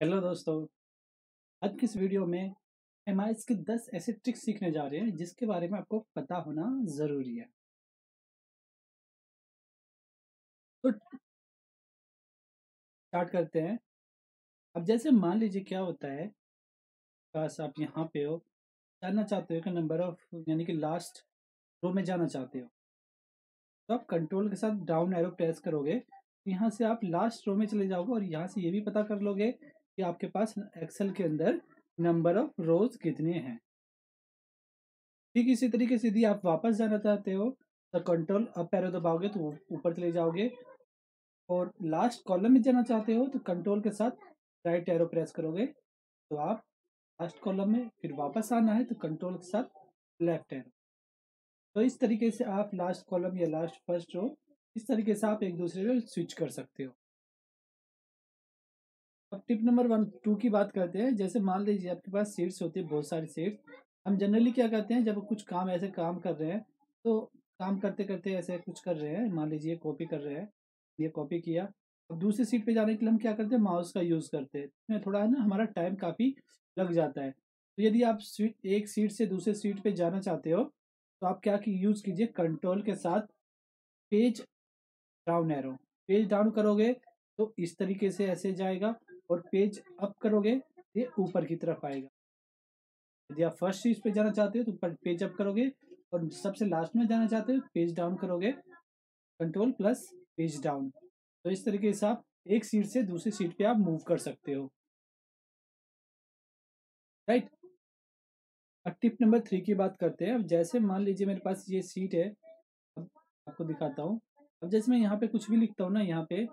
Hello दोस्तों। आज की इस वीडियो में हम आज के 10 ऐसे ट्रिक्स सीखने जा रहे हैं जिसके बारे में आपको पता होना ज़रूरी है। तो स्टार्ट करते हैं। अब जैसे मान लीजिए क्या होता है, बस आप यहाँ पे हो, जानना चाहते हो कि नंबर ऑफ यानी कि लास्ट रो में जाना चाहते हो, तो आप कंट्रोल के साथ डाउन एरो प्रेस करोगे। यहाँ से आप लास्ट रो में चले जाओगे और यहाँ से ये भी पता कर लोगे कि आपके पास एक्सेल के अंदर नंबर ऑफ रोज कितने हैं। ठीक इसी तरीके से यदि आप वापस जाना चाहते हो तो कंट्रोल अप एरो दबाओगे तो ऊपर चले जाओगे, और लास्ट कॉलम में जाना चाहते हो तो कंट्रोल के साथ राइट एरो प्रेस करोगे तो आप लास्ट कॉलम में, फिर वापस आना है तो कंट्रोल के साथ लेफ्ट एरो। तो इस तरीके से आप लास्ट कॉलम या लास्ट फर्स्ट रो, इस तरीके से आप एक दूसरे में स्विच कर सकते हो। अब टिप नंबर 1 2 की बात करते हैं। जैसे मान लीजिए आपके पास सीट्स होती है, बहुत सारी सीट्स। हम जनरली क्या करते हैं, जब कुछ काम ऐसे काम कर रहे हैं तो काम करते करते ऐसे कुछ कर रहे हैं, मान लीजिए कॉपी कर रहे हैं, ये कॉपी किया। अब दूसरी सीट पे जाने के लिए हम क्या करते हैं, माउस का यूज़ करते हैं। इसमें थोड़ा है ना, हमारा टाइम काफ़ी लग जाता है। तो यदि आप सीट एक सीट से दूसरे सीट पे जाना चाहते हो तो आप क्या की यूज़ कीजिए, कंट्रोल के साथ page down arrow. Page down करोगे तो इस तरीके से ऐसे जाएगा, और पेज अप करोगे ये ऊपर की तरफ आएगा। यदि आप फर्स्ट सीट पे जाना चाहते हो तो ऊपर पेज अप करोगे, और सबसे लास्ट में जाना चाहते हो पेज डाउन करोगे, कंट्रोल प्लस पेज डाउन। तो इस तरीके से आप एक सीट से दूसरी सीट पे आप मूव कर सकते हो, राइट। अब टिप नंबर 3 की बात करते हैं। अब जैसे मान लीजिए मेरे पास ये सीट है, अब आपको दिखाता हूँ। अब जैसे मैं यहाँ पे कुछ भी लिखता हूँ ना, यहाँ पे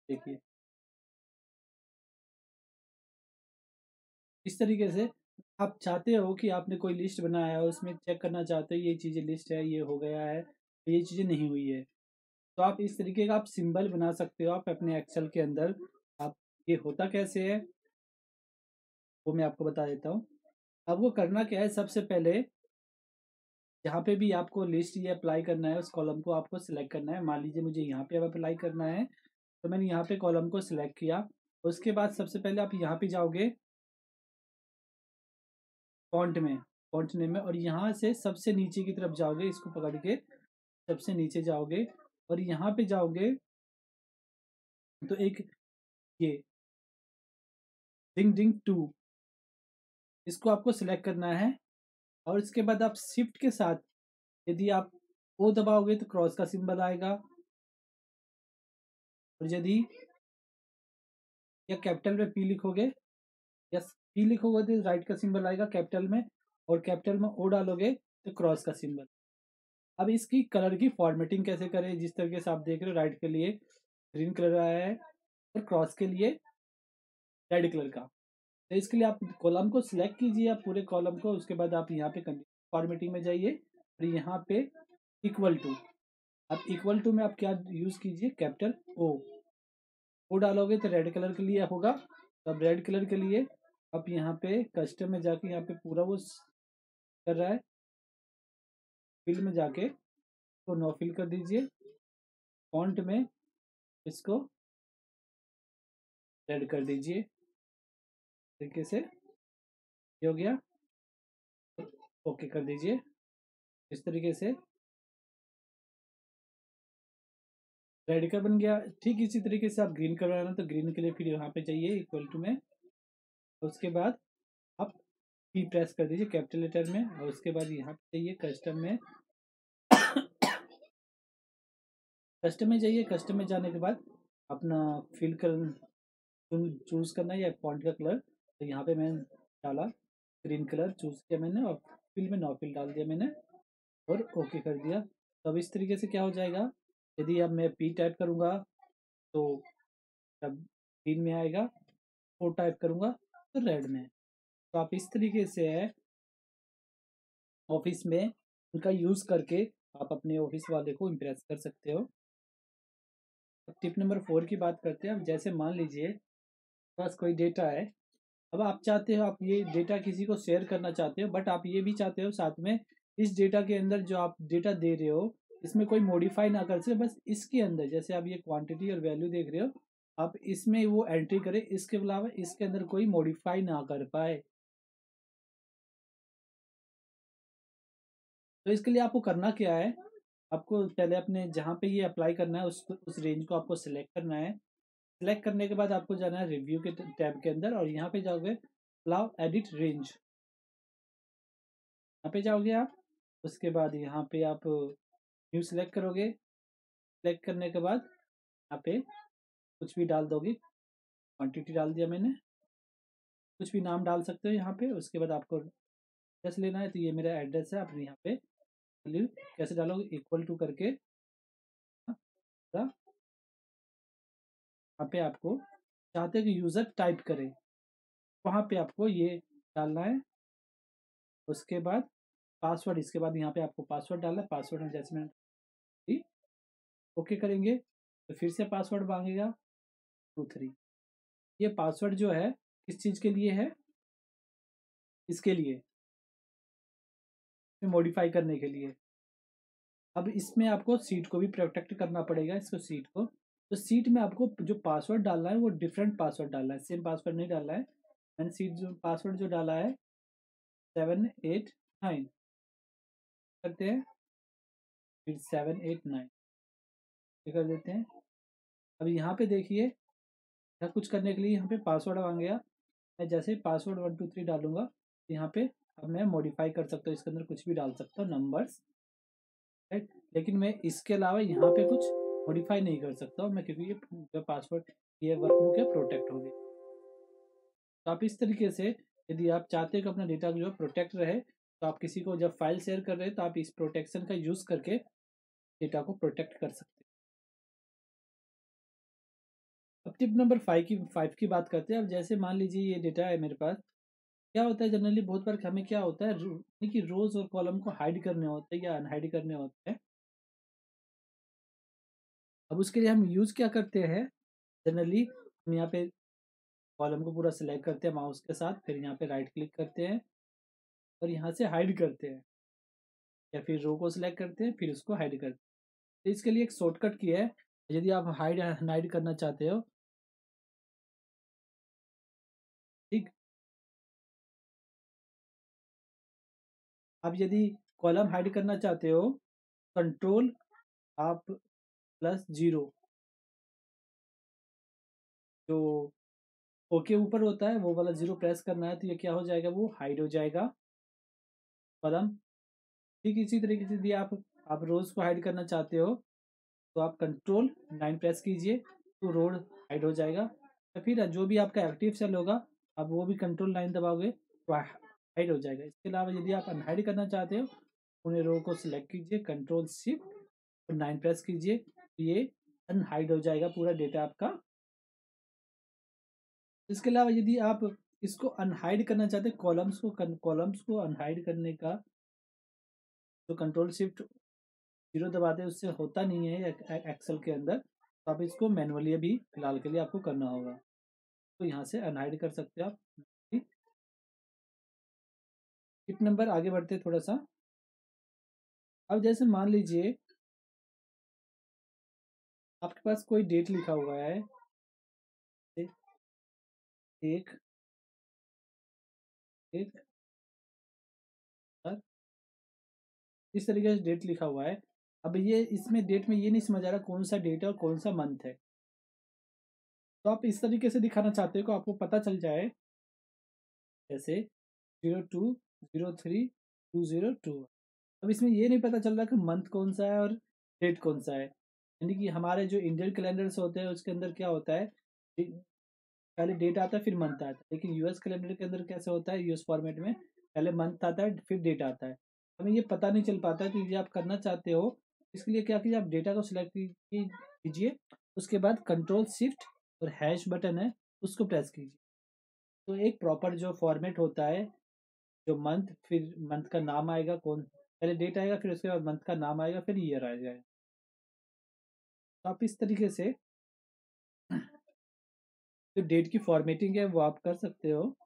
देखिए इस तरीके से आप चाहते हो कि आपने कोई लिस्ट बनाया है, उसमें चेक करना चाहते हो ये चीज़ें लिस्ट है, ये हो गया है, ये चीज़ें नहीं हुई है, तो आप इस तरीके का आप सिंबल बना सकते हो आप अपने एक्सेल के अंदर। आप ये होता कैसे है वो मैं आपको बता देता हूँ। अब वो करना क्या है, सबसे पहले जहाँ पे भी आपको लिस्ट ये अप्लाई करना है उस कॉलम को आपको सिलेक्ट करना है। मान लीजिए मुझे यहाँ पे अब अप्लाई करना है, तो मैंने यहाँ पे कॉलम को सिलेक्ट किया। उसके बाद सबसे पहले आप यहाँ पे जाओगे फॉन्ट में, फॉन्ट नेम में, और यहाँ से सबसे नीचे की तरफ जाओगे, इसको पकड़ के सबसे नीचे जाओगे और यहाँ पे जाओगे तो एक ये डिंग डिंग टू, इसको आपको सिलेक्ट करना है। और इसके बाद आप शिफ्ट के साथ यदि आप ओ दबाओगे तो क्रॉस का सिंबल आएगा, और यदि या कैपिटल में पी लिखोगे या पी लिखोगे तो राइट का सिंबल आएगा कैपिटल में, और कैपिटल में ओ डालोगे तो क्रॉस का सिंबल। अब इसकी कलर की फॉर्मेटिंग कैसे करें, जिस तरीके से आप देख रहे हो, राइट के लिए ग्रीन कलर आया है और क्रॉस के लिए रेड कलर का। तो इसके लिए आप कॉलम को सिलेक्ट कीजिए, आप पूरे कॉलम को, उसके बाद आप यहाँ पे फॉर्मेटिंग में जाइए और यहाँ पे इक्वल टू, अब इक्वल टू में आप क्या यूज़ कीजिए, कैपिटल ओ डालोगे तो रेड कलर के लिए होगा। तो अब रेड कलर के लिए आप यहाँ पे कस्टम में जाके यहाँ पे पूरा वो कर रहा है, फिल में जाके तो नो फिल कर दीजिए, फॉन्ट में इसको रेड कर दीजिए, तरीके से ये हो गया, ओके कर दीजिए। इस तरीके से रेड का बन गया। ठीक इसी तरीके से आप ग्रीन का बनाना तो ग्रीन के लिए फिर यहाँ पे चाहिए इक्वल टू में, उसके बाद आप की प्रेस कर दीजिए कैपिटल लेटर में, और उसके बाद यहाँ पे चाहिए कस्टम में, कस्टम में जाइए। कस्टम में जाने के बाद अपना फिल कर चूज करना है या फॉन्ट का कलर, तो यहाँ पे मैंने डाला ग्रीन कलर चूज किया मैंने, और फिल में नो फिल डाल दिया मैंने और ओके कर दिया। तो अब इस तरीके से क्या हो जाएगा, यदि अब मैं पी टाइप करूँगा तो तब ग्रीन में आएगा, ओ टाइप करूँगा तो रेड में। तो आप इस तरीके से है ऑफिस में उनका यूज़ करके आप अपने ऑफिस वाले को इम्प्रेस कर सकते हो। अब टिप नंबर 4 की बात करते हैं। अब जैसे मान लीजिए पास कोई डेटा है, अब आप चाहते हो आप ये डेटा किसी को शेयर करना चाहते हो, बट आप ये भी चाहते हो साथ में इस डेटा के अंदर जो आप डेटा दे रहे हो इसमें कोई मॉडिफाई ना कर सके, बस इसके अंदर जैसे आप ये क्वांटिटी और वैल्यू देख रहे हो, आप इसमें वो एंट्री करें, इसके अलावा इसके अंदर कोई मॉडिफाई ना कर पाए। तो इसके लिए आपको करना क्या है, आपको पहले अपने जहाँ पे ये अप्लाई करना है उस रेंज को आपको सिलेक्ट करना है। सिलेक्ट करने के बाद आपको जाना है रिव्यू के टैब के अंदर और यहाँ पे जाओगे अलाउ एडिट रेंज, यहाँ पे जाओगे आप। उसके बाद यहाँ पे आप न्यू सिलेक्ट करोगे। सिलेक्ट करने के बाद यहाँ पे कुछ भी डाल दोगे, क्वांटिटी डाल दिया मैंने, कुछ भी नाम डाल सकते हो यहाँ पे। उसके बाद आपको एड्रेस लेना है, तो ये मेरा एड्रेस है। आप यहाँ पे वैल्यू कैसे डालोगे, इक्वल टू करके यहाँ पे आपको चाहते हो कि यूज़र टाइप करे, वहाँ पे आपको ये डालना है। उसके बाद पासवर्ड, इसके बाद यहाँ पे आपको पासवर्ड डालना है। पासवर्ड में जैसे मैंने ओके करेंगे तो फिर से पासवर्ड मांगेगा 23। ये पासवर्ड जो है किस चीज़ के लिए है, इसके लिए मॉडिफाई करने के लिए। अब इसमें आपको सीट को भी प्रोटेक्ट करना पड़ेगा, इसको सीट को। तो सीट में आपको जो पासवर्ड डालना है वो डिफरेंट पासवर्ड डालना है, सेम पासवर्ड नहीं डालना है। मैंने सीट जो पासवर्ड जो डाला है 789 करते हैं, फिर 789 कर देते हैं। अब यहाँ पे देखिए, या कुछ करने के लिए यहाँ पे पासवर्ड मांगेगा। मैं जैसे ही पासवर्ड 123 डालूंगा तो यहाँ पे अब मैं मॉडिफाई कर सकता हूँ, इसके अंदर कुछ भी डाल सकता हूँ, नंबर्स, राइट। लेकिन मैं इसके अलावा यहाँ पे कुछ मॉडिफाई नहीं कर सकता हूँ मैं, क्योंकि ये जो पासवर्ड ये वर्कबुक है प्रोटेक्ट हो गई। तो आप इस तरीके से, यदि आप चाहते हो कि अपना डेटा जो है प्रोटेक्ट रहे, तो आप किसी को जब फाइल शेयर कर रहे हैं तो आप इस प्रोटेक्शन का यूज़ करके डेटा को प्रोटेक्ट कर सकते हैं। अब टिप नंबर 5 की बात करते हैं। अब जैसे मान लीजिए ये डेटा है मेरे पास, क्या होता है जनरली बहुत बार हमें क्या होता है कि रोज और कॉलम को हाइड करने होते हैं या अनहाइड करने होते हैं। अब उसके लिए हम यूज़ क्या करते हैं, जनरली हम यहाँ पे कॉलम को पूरा सिलेक्ट करते हैं माउस के साथ, फिर यहाँ पे राइट क्लिक करते हैं और यहाँ से हाइड करते हैं, या फिर रो को सिलेक्ट करते हैं फिर उसको हाइड करते हैं। तो इसके लिए एक शॉर्टकट की है, यदि आप हाइड हाइड करना चाहते हो, ठीक। आप यदि कॉलम हाइड करना चाहते हो, कंट्रोल आप +0 जो ओके ऊपर होता है वो वाला 0 प्रेस करना है, तो ये क्या हो जाएगा, वो हाइड हो जाएगा कॉलम। ठीक इसी तरीके से यदि आप रोज को हाइड करना चाहते हो तो आप कंट्रोल 9 प्रेस कीजिए, तो रोड हाइड हो जाएगा। या फिर जो भी आपका एक्टिव सेल होगा आप वो भी कंट्रोल 9 दबाओगे तो हाइड हो जाएगा। इसके अलावा यदि आप अनहाइड करना चाहते हो, उन्हें रो को सिलेक्ट कीजिए, कंट्रोल Shift और 9 प्रेस कीजिए, तो ये अनहाइड हो जाएगा पूरा डेटा आपका। इसके अलावा यदि आप इसको अनहाइड करना चाहते हैं, कॉलम्स को अनहाइड करने का जो कंट्रोल Shift 0 दबाते हैं उससे होता नहीं है एक्सेल के अंदर, तो आप इसको मैनुअली अभी फिलहाल के लिए आपको करना होगा। तो यहाँ से अनहाइड कर सकते हो आप। ठीक, टिप नंबर आगे बढ़ते थोड़ा सा। अब जैसे मान लीजिए आपके पास कोई डेट लिखा हुआ है, एक एक और इस तरीके से डेट लिखा हुआ है। अब ये इसमें डेट में ये नहीं समझ आ रहा कौन सा डेट है और कौन सा मंथ है, तो आप इस तरीके से दिखाना चाहते हो कि आपको पता चल जाए, जैसे 02/03/2002। अब इसमें ये नहीं पता चल रहा कि मंथ कौन सा है और डेट कौन सा है। यानी कि हमारे जो इंडियन कैलेंडर्स होते हैं उसके अंदर क्या होता है, पहले डेट आता है फिर मंथ आता है, लेकिन यूएस कैलेंडर के अंदर कैसे होता है, यूएस फॉर्मेट में पहले मंथ आता है फिर डेट आता है। हमें ये पता नहीं चल पाता कि ये आप करना चाहते हो, इसके लिए क्या कीजिए, आप डेटा को सिलेक्ट कीजिए, उसके बाद कंट्रोल Shift और हैश बटन है उसको प्रेस कीजिए। तो एक प्रॉपर जो फॉर्मेट होता है, जो मंथ, फिर मंथ का नाम आएगा, कौन पहले डेट आएगा फिर उसके बाद मंथ का नाम आएगा फिर ईयर आ जाएगा। तो आप इस तरीके से जो डेट की फॉर्मेटिंग है वो आप कर सकते हो।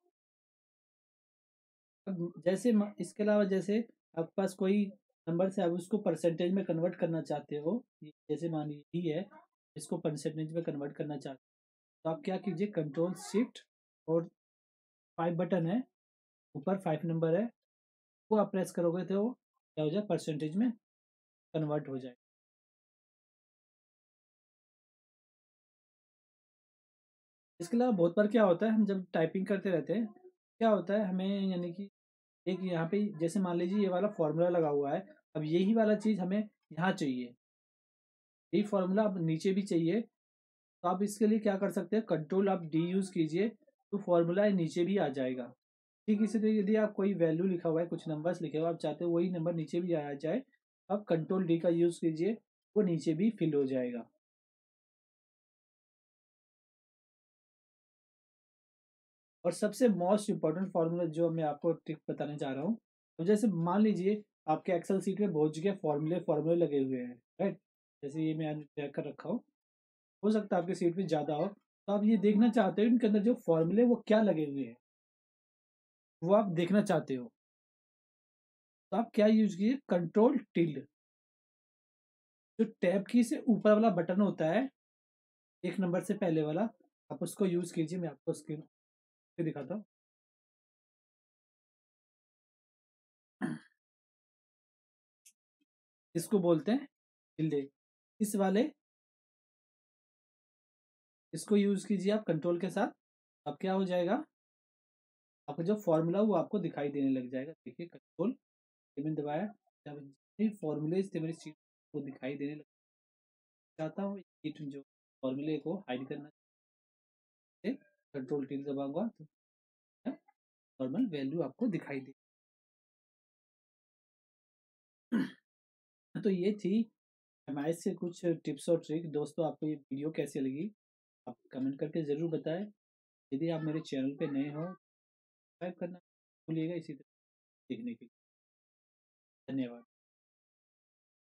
अब जैसे इसके अलावा जैसे आपके पास कोई नंबर से आप उसको परसेंटेज में कन्वर्ट करना चाहते हो, जैसे मान लीजिए है, इसको परसेंटेज में कन्वर्ट करना चाहते हो, तो आप क्या कीजिए, कंट्रोल शिफ्ट और 5 बटन है, ऊपर 5 नंबर है, वो आप प्रेस करोगे तो क्या हो जाए, परसेंटेज में कन्वर्ट हो जाए। इसके अलावा बहुत बार क्या होता है, हम जब टाइपिंग करते रहते हैं, क्या होता है हमें, यानी कि एक यहाँ पे जैसे मान लीजिए ये वाला फॉर्मूला लगा हुआ है, अब यही वाला चीज़ हमें यहाँ चाहिए, यही फॉर्मूला अब नीचे भी चाहिए, तो आप इसके लिए क्या कर सकते हैं, कंट्रोल आप डी यूज़ कीजिए, तो फॉर्मूला नीचे भी आ जाएगा। ठीक इसी तरीके यदि आप कोई वैल्यू लिखा हुआ है, कुछ नंबर्स लिखे हुए आप चाहते हो वही नंबर नीचे भी आया जाए, आप कंट्रोल डी का यूज़ कीजिए, वो नीचे भी फिल हो जाएगा। और सबसे मोस्ट इम्पोर्टेंट फार्मूला जो मैं आपको ट्रिक बताने जा रहा हूँ, तो जैसे मान लीजिए आपके एक्सेल सीट में बहुत जगह फार्मूले फार्मूले लगे हुए हैं, राइट, जैसे ये मैं चेक कर रखा हूँ, हो सकता है आपके सीट में ज़्यादा हो, तो आप ये देखना चाहते हो इनके अंदर जो फार्मूले वो क्या लगे हुए हैं, वो आप देखना चाहते हो, तो आप क्या यूज कीजिए, कंट्रोल टिल्ड, जो टैब की से ऊपर वाला बटन होता है, एक नंबर से पहले वाला, आप उसको यूज कीजिए, मैं आपको स्क्रीन पे दिखाता हूँ। इसको बोलते हैं टिल्डे, इस वाले, इसको यूज कीजिए आप कंट्रोल के साथ, अब क्या हो जाएगा, आपका जो फॉर्मूला वो आपको दिखाई देने लग जाएगा, देखिए कंट्रोल मैंने दबाया, जब फॉर्मूले थे मेरी सीट को दिखाई देने लग, चाहता हूँ सीट जो फॉर्मूले को हाइड करना, कंट्रोल टी दबाऊंगा तो नॉर्मल वैल्यू आपको दिखाई दे। तो ये थी एमआईएस से कुछ टिप्स और ट्रिक। दोस्तों आपको ये वीडियो कैसी लगी, आप कमेंट करके ज़रूर बताएं। यदि आप मेरे चैनल पे नए हो, सब्सक्राइब करना भूलिएगा, इसी तरह देखने के लिए धन्यवाद।